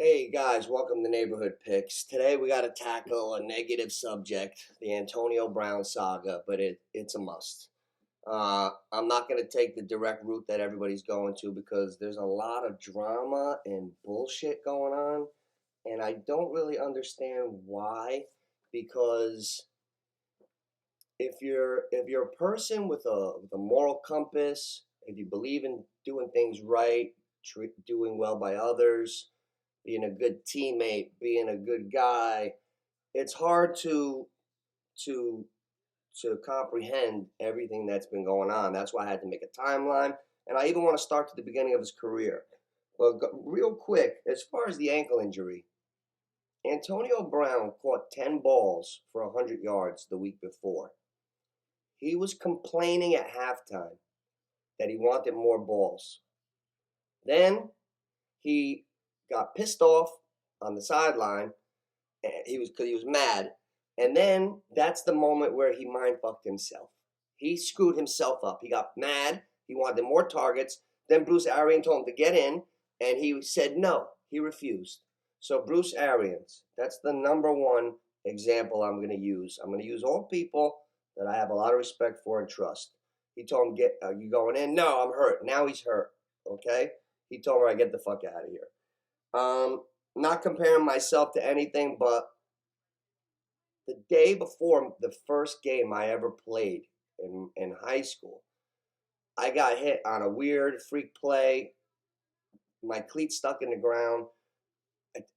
Hey guys, welcome to Neighborhood Picks. Today we got to tackle a negative subject, the Antonio Brown saga, but it's a must. I'm not going to take the direct route that everybody's going to because there's a lot of drama and bullshit going on, and I don't really understand why. Because if you're a person with a moral compass, if you believe in doing things right, doing well by others, being a good teammate, being a good guy, it's hard to to comprehend everything that's been going on. That's why I had to make a timeline, and I even want to start to the beginning of his career. Well, real quick, as far as the ankle injury, Antonio Brown caught 10 balls for 100 yards the week before. He was complaining at halftime that he wanted more balls. Then he got pissed off on the sideline, and because he was mad. And then that's the moment where he mind fucked himself. He screwed himself up. He got mad. He wanted more targets. Then Bruce Arians told him to get in, and he said no. He refused. So Bruce Arians, that's the number one example I'm going to use. I'm going to use all people that I have a lot of respect for and trust. He told him, "Are you going in?" "No, I'm hurt." Now he's hurt. Okay. He told me, "I get the fuck out of here." Not comparing myself to anything, but the day before the first game I ever played in high school, I got hit on a weird freak play. My cleat stuck in the ground.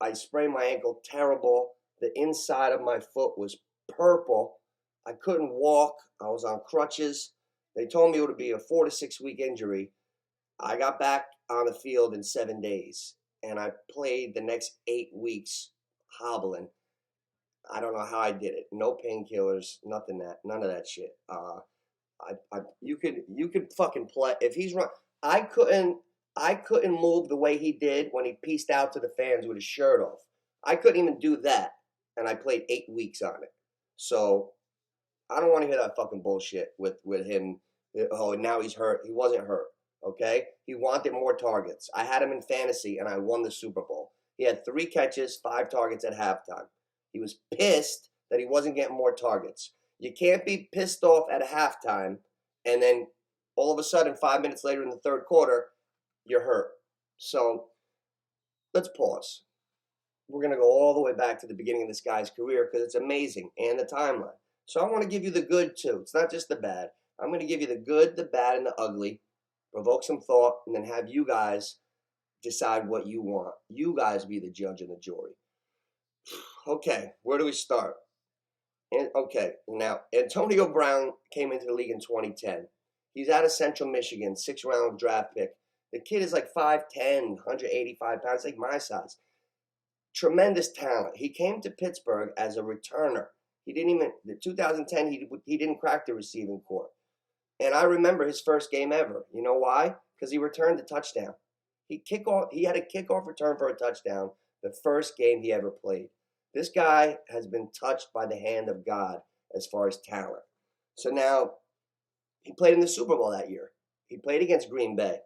I sprained my ankle terrible. The inside of my foot was purple. I couldn't walk. I was on crutches. They told me it would be a 4 to 6 week injury. I got back on the field in 7 days, and I played the next 8 weeks hobbling. I don't know how I did it. No painkillers, none of that shit. You could fucking play if he's run. I couldn't move the way he did when he pieced out to the fans with his shirt off. I couldn't even do that, and I played 8 weeks on it. So I don't want to hear that fucking bullshit with him. Oh, now he's hurt. He wasn't hurt. Okay, he wanted more targets. I had him in fantasy, and I won the Super Bowl. He had 3 catches, 5 targets at halftime. He was pissed that he wasn't getting more targets. You can't be pissed off at a halftime and then all of a sudden 5 minutes later in the third quarter, you're hurt. So let's pause. We're going to go all the way back to the beginning of this guy's career because it's amazing, and the timeline. So I want to give you the good too. It's not just the bad. I'm going to give you the good, the bad, and the ugly, provoke some thought, and then have you guys decide what you want. You guys be the judge and the jury. Okay, where do we start? Now Antonio Brown came into the league in 2010. He's out of Central Michigan, 6th round draft pick. The kid is like 5'10", 185 pounds, like my size. Tremendous talent. He came to Pittsburgh as a returner. He didn't even, in 2010, he didn't crack the receiving corps. And I remember his first game ever. You know why? Because he returned a touchdown. He had a kickoff return for a touchdown the first game he ever played. This guy has been touched by the hand of God as far as talent. So now he played in the Super Bowl that year. He played against Green Bay.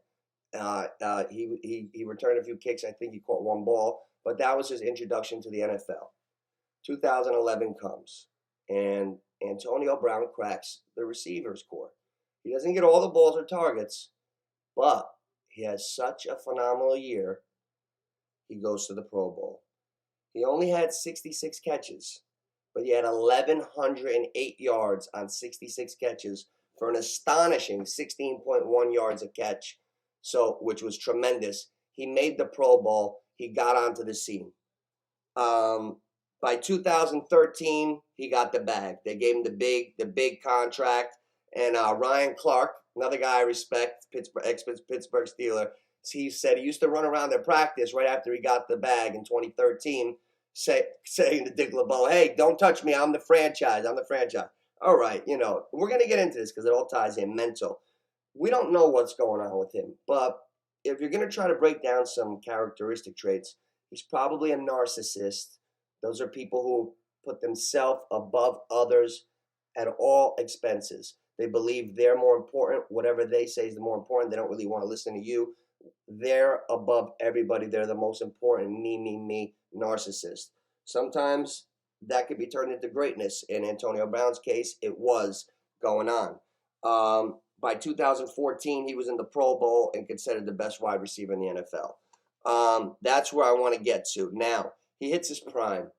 He returned a few kicks. I think he caught 1 ball, but that was his introduction to the NFL. 2011 comes, and Antonio Brown cracks the receivers corps. He doesn't get all the balls or targets, but he has such a phenomenal year, he goes to the Pro Bowl. He only had 66 catches, but he had 1,108 yards on 66 catches for an astonishing 16.1 yards a catch, which was tremendous. He made the Pro Bowl. He got onto the scene. By 2013, he got the bag. They gave him the big contract, and Ryan Clark, another guy I respect, ex-Pittsburgh Steeler, he said he used to run around at practice right after he got the bag in 2013, saying to Dick LeBeau, "Hey, don't touch me. I'm the franchise. All right, we're going to get into this because it all ties in mental. We don't know what's going on with him, but if you're going to try to break down some characteristic traits, he's probably a narcissist. Those are people who put themselves above others at all expenses. They believe they're more important. Whatever they say is the more important. They don't really want to listen to you. they're above everybody. They're the most important me narcissist. Sometimes that could be turned into greatness. In Antonio Brown's case, it was going on. By 2014, he was in the Pro Bowl and considered the best wide receiver in the NFL. That's where I want to get to. Now, he hits his prime.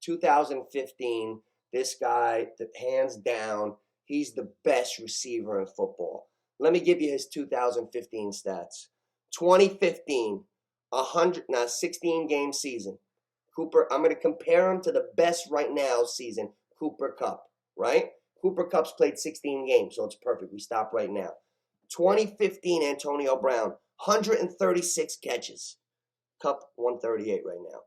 2015, this guy, hands down, he's the best receiver in football. Let me give you his 2015 stats. 2015, 16-game season. Cooper, I'm going to compare him to the best right now season, Cooper Kupp, right? Cooper Kupp's played 16 games, so it's perfect. We stop right now. 2015, Antonio Brown, 136 catches. Kupp, 138 right now.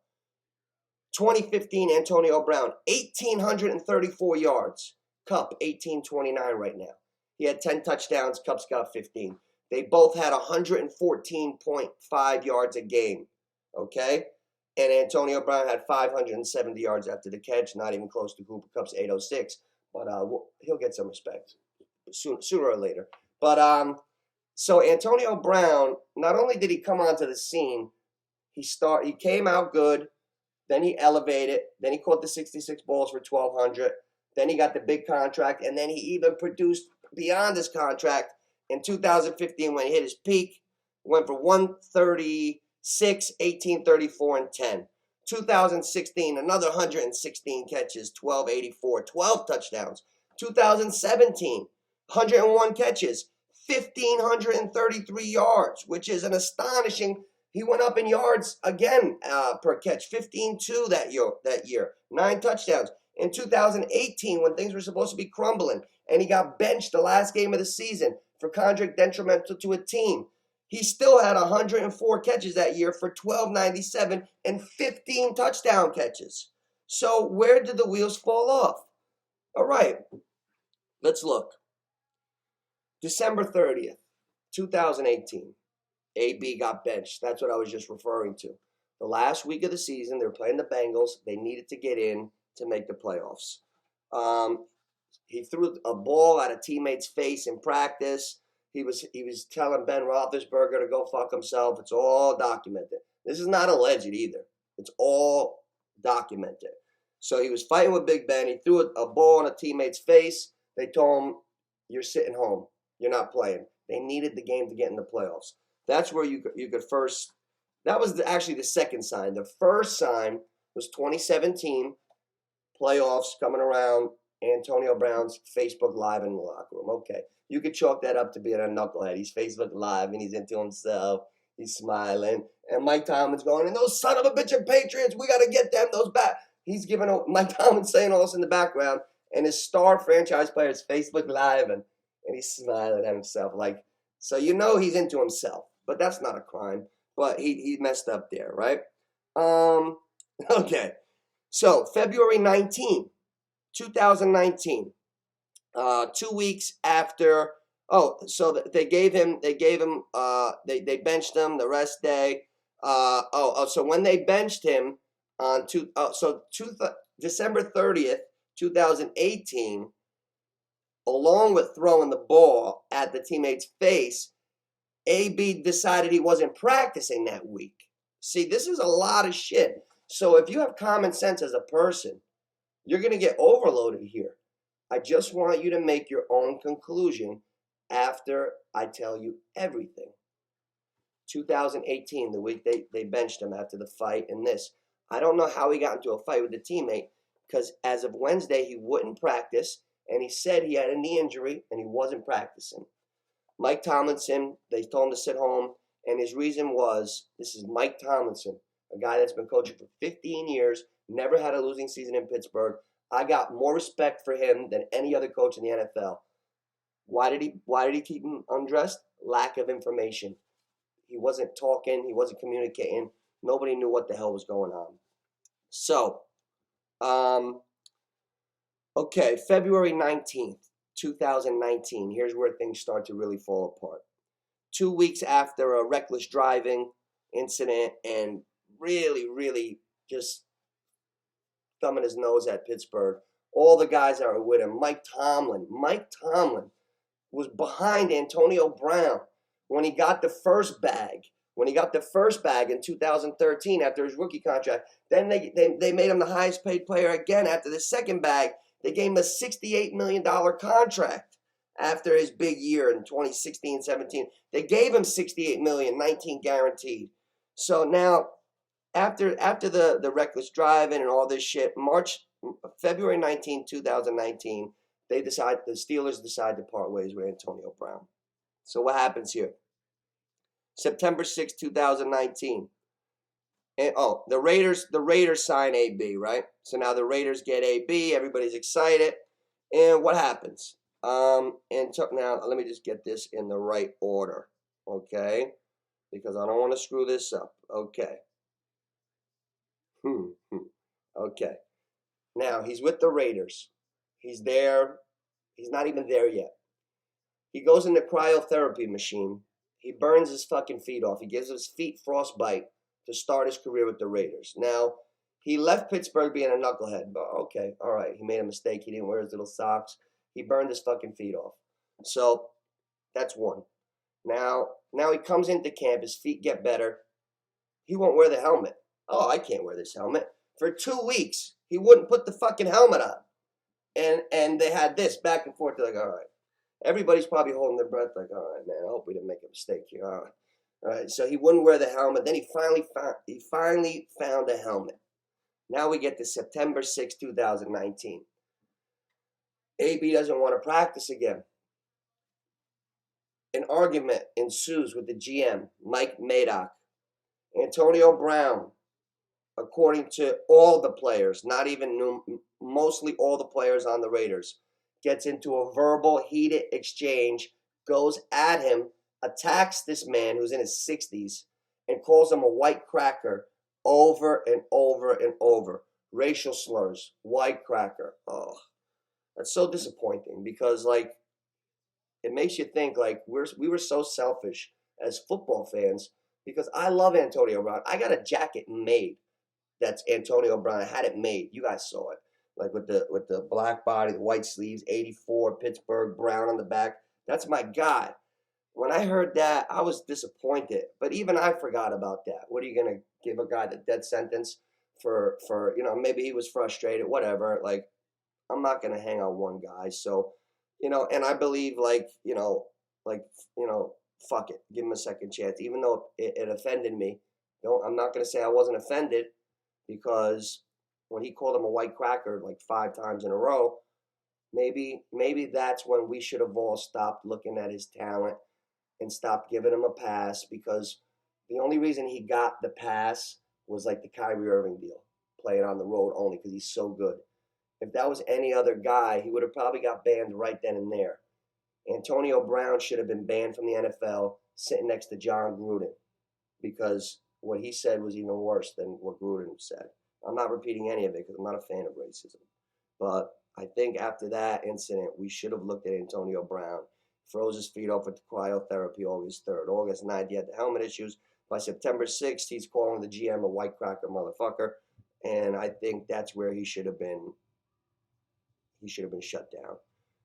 2015, Antonio Brown, 1,834 yards. Kupp, 1,829 right now. He had 10 touchdowns. Kupp's got 15. They both had 114.5 yards a game, okay? And Antonio Brown had 570 yards after the catch, not even close to Cooper Kupp's 806. But he'll get some respect sooner or later. But so Antonio Brown, not only did he come onto the scene, he came out good. Then he elevated. Then he caught the 66 balls for 1,200. Then he got the big contract, and then he even produced beyond his contract in 2015 when he hit his peak. Went for 136, 1834, and 10. 2016, another 116 catches, 1,284, 12 touchdowns. 2017, 101 catches, 1,533 yards, which is an astonishing. He went up in yards again per catch, 15-2 that year, 9 touchdowns. In 2018, when things were supposed to be crumbling, and he got benched the last game of the season for contract detrimental to a team, he still had 104 catches that year for 1,297 and 15 touchdown catches. So where did the wheels fall off? All right, let's look. December 30th, 2018. AB got benched. That's what I was just referring to. The last week of the season, they were playing the Bengals. They needed to get in to make the playoffs. He threw a ball at a teammate's face in practice. He was telling Ben Roethlisberger to go fuck himself. It's all documented. This is not alleged either. It's all documented. So he was fighting with Big Ben. He threw a ball on a teammate's face. They told him, "You're sitting home. You're not playing." They needed the game to get in the playoffs. That's where you could first. That was actually the second sign. The first sign was 2017 playoffs coming around. Antonio Brown's Facebook Live in the locker room. Okay, you could chalk that up to being a knucklehead. He's Facebook Live and he's into himself. He's smiling, and Mike Tomlin's going, "And those son of a bitch of Patriots, we got to get them. Those back." He's giving Mike Tomlin saying all this in the background, and his star franchise player is Facebook Live, and he's smiling at himself like. So you know he's into himself. But that's not a crime. But he messed up there, right? Okay. So February 19, 2019, 2 weeks after. So they benched him the rest day. So when they benched him on December 30th, 2018, along with throwing the ball at the teammate's face, AB decided he wasn't practicing that week. See, this is a lot of shit. So if you have common sense as a person, you're going to get overloaded here. I just want you to make your own conclusion after I tell you everything. 2018, the week they benched him after the fight and this. I don't know how he got into a fight with the teammate because as of Wednesday, he wouldn't practice, and he said he had a knee injury and he wasn't practicing. Mike Tomlinson, they told him to sit home, and his reason was, this is Mike Tomlinson, a guy that's been coaching for 15 years, never had a losing season in Pittsburgh. I got more respect for him than any other coach in the NFL. Why did he keep him undressed? Lack of information. He wasn't talking, he wasn't communicating. Nobody knew what the hell was going on. So, okay, February 19th. 2019, here's where things start to really fall apart. 2 weeks after a reckless driving incident and really just thumbing his nose at Pittsburgh, all the guys that were with him, Mike Tomlin was behind Antonio Brown when he got the first bag, When he got the first bag in 2013 after his rookie contract, then they made him the highest paid player again after the second bag. They gave him a $68 million contract after his big year in 2016-17. They gave him $68 million, 19 guaranteed. So now, after the reckless driving and all this shit, February 19, 2019, the Steelers decide to part ways with Antonio Brown. So what happens here? September 6, 2019. And the Raiders sign AB, right? So now the Raiders get AB, everybody's excited. And what happens? Now let me just get this in the right order, okay? Because I don't want to screw this up. Okay. Okay. Now he's with the Raiders. He's there. He's not even there yet. He goes in the cryotherapy machine. He burns his fucking feet off. He gives his feet frostbite to start his career with the Raiders. Now, he left Pittsburgh being a knucklehead. But okay, all right. He made a mistake. He didn't wear his little socks. He burned his fucking feet off. So that's one. Now he comes into camp. His feet get better. He won't wear the helmet. Oh, I can't wear this helmet. For 2 weeks, he wouldn't put the fucking helmet on. And they had this back and forth. They're like, all right. Everybody's probably holding their breath like, all right, man, I hope we didn't make a mistake here. All right. So he wouldn't wear the helmet. Then he finally found a helmet. Now we get to September 6, 2019. AB doesn't want to practice again. An argument ensues with the GM, Mike Madoff. Antonio Brown, according to all the players, not even mostly all the players on the Raiders, gets into a verbal heated exchange, goes at him, attacks this man who's in his 60s, and calls him a white cracker over and over and over. Racial slurs, white cracker. Oh, that's so disappointing because, like, it makes you think, like, we were so selfish as football fans because I love Antonio Brown. I got a jacket made that's Antonio Brown. I had it made. You guys saw it. Like with the black body, the white sleeves, 84, Pittsburgh, brown on the back. That's my guy. When I heard that, I was disappointed. But even I forgot about that. What are you going to give a guy the death sentence for, maybe he was frustrated, whatever. Like, I'm not going to hang on one guy. So, and I believe, fuck it. Give him a second chance. Even though it offended me. I'm not going to say I wasn't offended because when he called him a white cracker like 5 times in a row, maybe that's when we should have all stopped looking at his talent and stopped giving him a pass because the only reason he got the pass was like the Kyrie Irving deal, playing on the road only because he's so good. If that was any other guy, he would have probably got banned right then and there. Antonio Brown should have been banned from the NFL sitting next to John Gruden because what he said was even worse than what Gruden said. I'm not repeating any of it because I'm not a fan of racism. But I think after that incident, we should have looked at Antonio Brown. Froze his feet off with the cryotherapy August 3rd. August 9th, he had the helmet issues. By September 6th, he's calling the GM a white cracker motherfucker. And I think that's where he should have been shut down.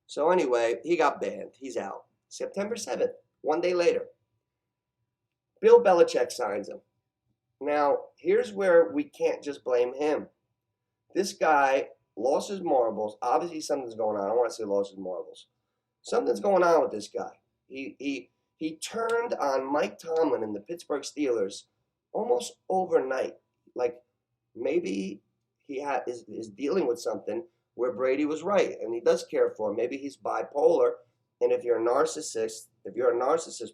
So anyway, he got banned. He's out. September 7th, 1 day later, Bill Belichick signs him. Now, here's where we can't just blame him. This guy lost his marbles. Obviously, something's going on. I don't want to say lost his marbles. Something's going on with this guy. He turned on Mike Tomlin and the Pittsburgh Steelers almost overnight. Like, maybe he is dealing with something where Brady was right, and he does care for him. Maybe he's bipolar, and if you're a narcissist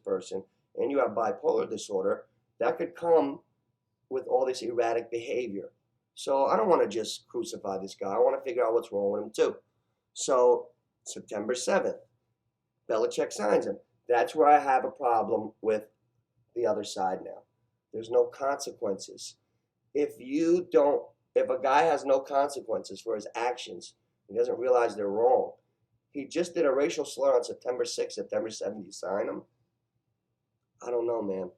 person, and you have bipolar disorder, that could come with all this erratic behavior. So I don't want to just crucify this guy. I want to figure out what's wrong with him too. So September 7th, Belichick signs him. That's where I have a problem with the other side now. There's no consequences. If a guy has no consequences for his actions, he doesn't realize they're wrong. He just did a racial slur on September 6th, September 7th, you sign him? I don't know, man.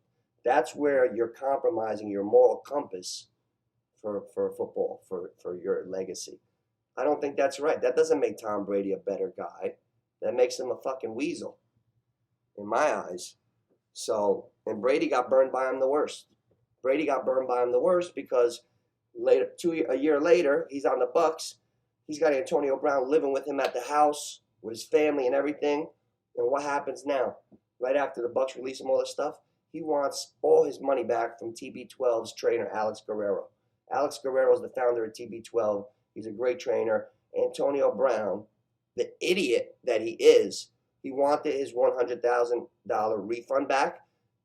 That's where you're compromising your moral compass for football, for your legacy. I don't think that's right. That doesn't make Tom Brady a better guy. That makes him a fucking weasel, in my eyes. So, and Brady got burned by him the worst. Brady got burned by him the worst because a year later, he's on the BUCS. He's got Antonio Brown living with him at the house with his family and everything. And what happens now? Right after the BUCS release him all this stuff, he wants all his money back from TB12's trainer, Alex Guerrero. Alex Guerrero is the founder of TB12. He's a great trainer. Antonio Brown, the idiot that he is, he wanted his $100,000 refund back,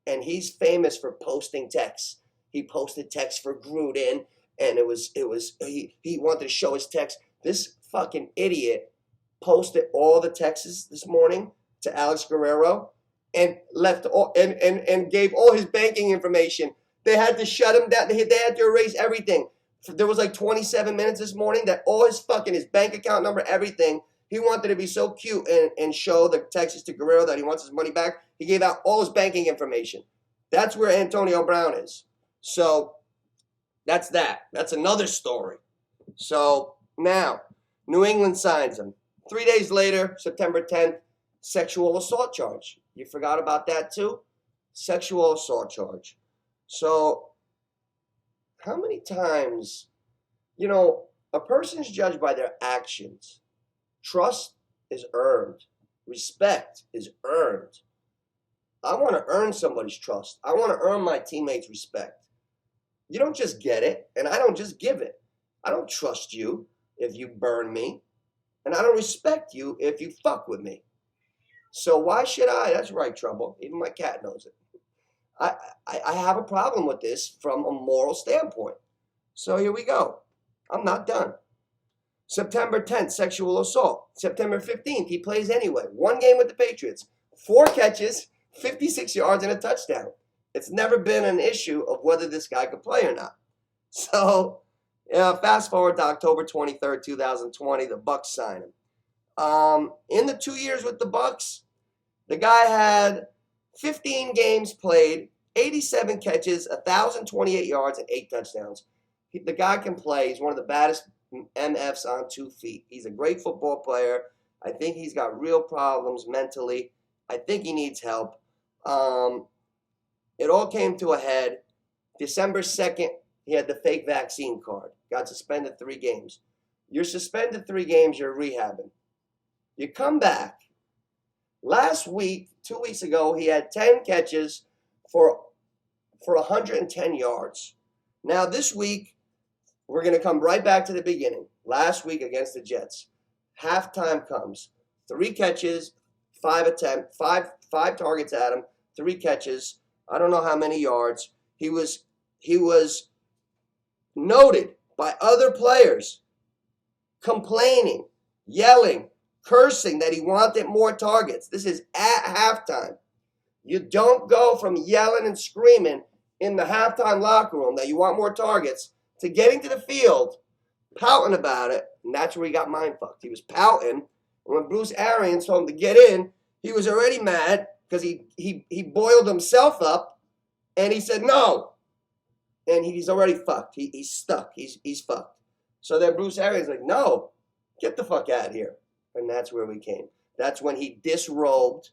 and he's famous for posting texts. He posted texts for Gruden, and he wanted to show his text. This fucking idiot posted all the texts this morning to Alex Guerrero and left all and gave all his banking information. They had to shut him down. They had to erase everything. There was like 27 minutes this morning that all his bank account number, everything. He wanted to be so cute and show the texts to Guerrero that he wants his money back. He gave out all his banking information. That's where Antonio Brown is. So that's that. That's another story. So now, New England signs him. 3 days later, September 10th, sexual assault charge. You forgot about that too? Sexual assault charge. So how many times, a person's judged by their actions. Trust is earned. Respect is earned. I want to earn somebody's trust. I want to earn my teammates' respect. You don't just get it, and I don't just give it. I don't trust you if you burn me, and I don't respect you if you fuck with me. So why should I? That's right, Trouble. Even my cat knows it. I have a problem with this from a moral standpoint. So here we go. I'm not done. September 10th, sexual assault. September 15th, he plays anyway. 1 game with the Patriots. 4 catches, 56 yards, and a touchdown. It's never been an issue of whether this guy could play or not. So, fast forward to October 23rd, 2020, the BUCS sign him. In the 2 years with the BUCS, the guy had 15 games played, 87 catches, 1,028 yards, and 8 touchdowns. The guy can play. He's one of the baddest MFs on 2 feet. He's a great football player. I think he's got real problems mentally. I think he needs help. It all came to a head. December 2nd, he had the fake vaccine card. Got suspended 3 games. You're suspended 3 games, you're rehabbing. You come back. Last week, 2 weeks ago, he had 10 catches for 110 yards. Now this week, we're going to come right back to the beginning. Last week against the Jets. Halftime comes. 3 catches, 5 attempts, 5 targets at him, 3 catches. I don't know how many yards. He was noted by other players complaining, yelling, cursing that he wanted more targets. This is at halftime. You don't go from yelling and screaming in the halftime locker room that you want more targets to getting to the field, pouting about it, and that's where he got mind fucked. He was pouting, and when Bruce Arians told him to get in, he was already mad because he boiled himself up, and he said no, and he's already fucked. He's stuck. He's fucked. So then Bruce Arians like, no, get the fuck out of here, and that's where we came. That's when he disrobed.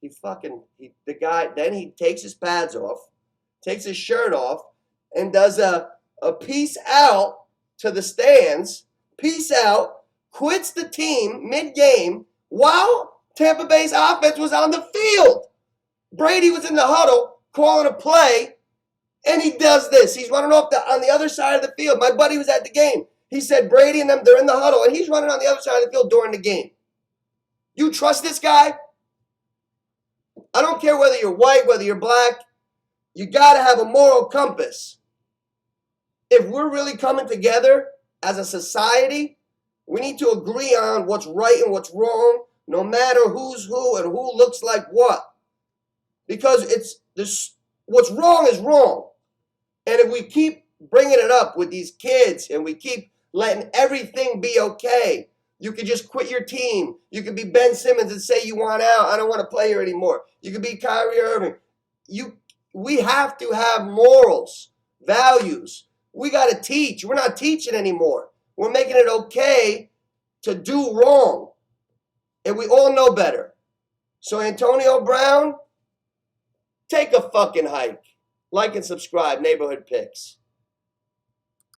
The guy, then he takes his pads off, takes his shirt off, and does a peace out to the stands, peace out, quits the team mid-game while Tampa Bay's offense was on the field. Brady was in the huddle calling a play, and he does this. He's running off on the other side of the field. My buddy was at the game. He said Brady and them, they're in the huddle, and he's running on the other side of the field during the game. You trust this guy? I don't care whether you're white, whether you're black. You got to have a moral compass. If we're really coming together as a society, we need to agree on what's right and what's wrong, no matter who's who and who looks like what. Because what's wrong is wrong. And if we keep bringing it up with these kids and we keep letting everything be okay, you could just quit your team. You could be Ben Simmons and say you want out. I don't want to play here anymore. You could be Kyrie Irving. We have to have morals, values. We got to teach. We're not teaching anymore. We're making it okay to do wrong. And we all know better. So Antonio Brown, take a fucking hike. Like and subscribe, Neighborhood Picks.